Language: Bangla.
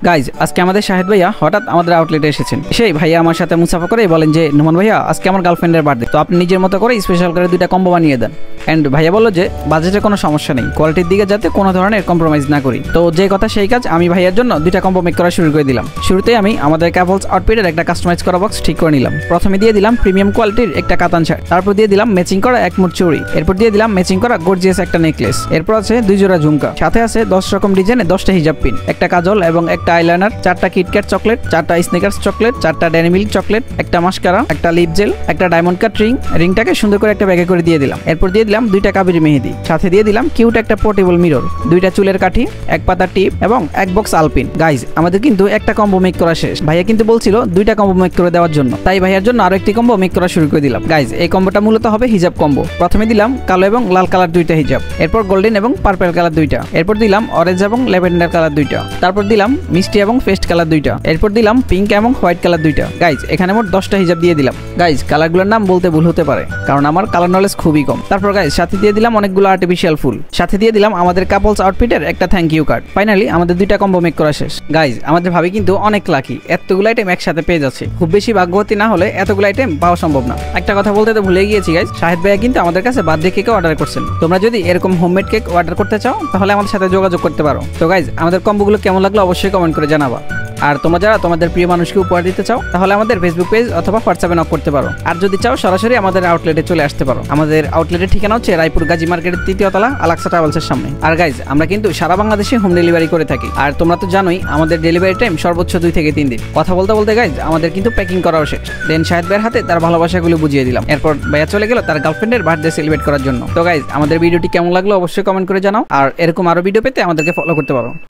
গাইজ আজকে আমাদের শাহিদ ভাইয়া হঠাৎ আমাদের আউটলেটে এসেছেন। সেই ভাইয়া আমার সাথে মুসাফা করে বলেন যে নোমান ভাইয়া আজকে আমার গার্লফ্রেন্ডের বার্থডে, তো আপনি নিজের মতো করে স্পেশাল করে 2টা কম্বো বানিয়ে দেন। এন্ড ভাইয়া বললো যে বাজেটের কোনো সমস্যা নেই, কোয়ালিটির দিকে যাতে কোনো ধরনের কম্প্রোমাইজ না করি। তো যে কথা সেই কাজ, আমি ভাইয়ার জন্য 2টা কম্বো মেক করা শুরু করে দিলাম। শুরুতেই আমি আমাদের কাপলস আউটফিটের একটা কাস্টমাইজ করা বক্স ঠিক করে নিলাম। প্রথমে দিয়ে দিলাম প্রিমিয়াম কোয়ালিটির একটা কাতান শার্ট, তারপর দিয়ে দিলাম ম্যাচিং করা এক মুঠ চুড়ি, এরপর দিয়ে দিলাম ম্যাচিং করা গর্জিয়াস একটা নেকলেস, এরপর আছে 2 জোড়া ঝুমকা, সাথে আছে 10 রকম ডিজাইনে 10টা হিজাব পিন, একটা কাজল এবং একটা আইলাইনার, 4টা কিটক্যাট চকলেট, 4টা স্নিকার্স চকলেট, 4টা ডেনি মিল্ক চকলেট, একটা মাস্কারা, একটা লিপ জেল, একটা ডায়মন্ড কাট রিংটাকে সুন্দর করে একটা ব্যাগে করে দিয়ে দিলাম। এরপর দিয়ে দিলাম 2টা কাবেরি মেহেদি, সাথে দিয়ে দিলাম কিউট একটা পোর্টেবল মিরর, 2টা চুলের কাঠি, এক পাতা টিপ এবং এক বক্স আলপিন। গাইজ আমাদের কিন্তু একটা কম্বো মেক করা শেষ। ভাইয়া কিন্তু বলছিল 2টা কম্বো মেক করে দেওয়ার জন্য, তাই ভাইয়ার জন্য আরো একটি কম্বো মেক করা শুরু করে দিলাম। গাইজ এই কম্বোটা মূলত হবে হিজাব কম্বো। প্রথমে দিলাম কালো এবং লাল কালার 2টা হিজাব, এরপর গোল্ডেন এবং পার্পল কালার 2টা, এরপর দিলাম অরেঞ্জ এবং ল্যাভেন্ডার কালার 2টা, তারপর দিলাম মিষ্টি এবং পেস্ট কালার 2টা, এরপর দিলাম পিঙ্ক এবং হোয়াইট কালার 2টা। গাইজ এখানে মোট 10টা হিজাব দিয়ে দিলাম। গাইজ কালারগুলোর নাম বলতে ভুল হতে পারে, কারণ আমার কালার নলেজ খুবই কম। তারপর গাইজ সাথে দিয়ে দিলাম অনেকগুলো আর্টিফিশিয়াল ফুল, সাথে দিয়ে দিলাম আমাদের কাপলস আউটফিটের একটা থ্যাংক ইউ কার্ড। ফাইনালি আমাদের 2টা কম্বো মেক করা শেষ। গাইজ আমাদের ভাবি কিন্তু অনেক লাকি, এতগুলো আইটেম একসাথে পেয়ে যাচ্ছে। খুব বেশি ভাগ্যবতী না হলে এতগুলো আইটেম পাওয়া সম্ভব না। একটা কথা বলতে তো ভুলে গিয়েছি গাইজ, শাহিদ ভাইয়া কিন্তু আমাদের কাছে বার্থডে কেক অর্ডার করছেন। তোমরা যদি এরকম হোমমেড কেক অর্ডার করতে চাও তাহলে আমাদের সাথে যোগাযোগ করতে পারো। তো গাইজ আমাদের কম্বোগুলো কেমন লাগলো অবশ্যই কমেন্ট করে জানাবা। আর তোমরা যারা তোমাদের প্রিয় মানুষকে উপহার দিতে চাও তাহলে আমাদের ফেসবুক পেজ অথবা হোয়াটসঅ্যাপে নক করতে পারো। আর যদি চাও সরাসরি আমাদের আউটলেটে চলে আসতে পারো। আমাদের আউটলেটের ঠিকানা হচ্ছে রায়পুর গাজী মার্কেটের 3য় তলা আলাক্সা ট্রাভেলসের সামনে। আর গাইজ আমরা কিন্তু সারা বাংলাদেশে হোম ডেলিভারি করে থাকি। আর তোমরা তো জানোই আমাদের ডেলিভারি টাইম সর্বোচ্চ 2 থেকে 3 দিন। কথা বলতে বলতে গাইজ আমাদের কিন্তু প্যাকিং করাও শেষ। দেন শাহিদ ভাইয়ের হাতে তার ভালোবাসাগুলো বুঝিয়ে দিলাম। এরপর ভাইয়া চলে গেল তার গার্লফ্রেন্ডের বার্থডে সেলিব্রেট করার জন্য। তো গাইজ আমাদের ভিডিওটি কেমন লাগলো অবশ্যই কমেন্ট করে জানাও। আর এরকম আরো ভিডিও পেতে আমাদেরকে ফলো করতে পারো।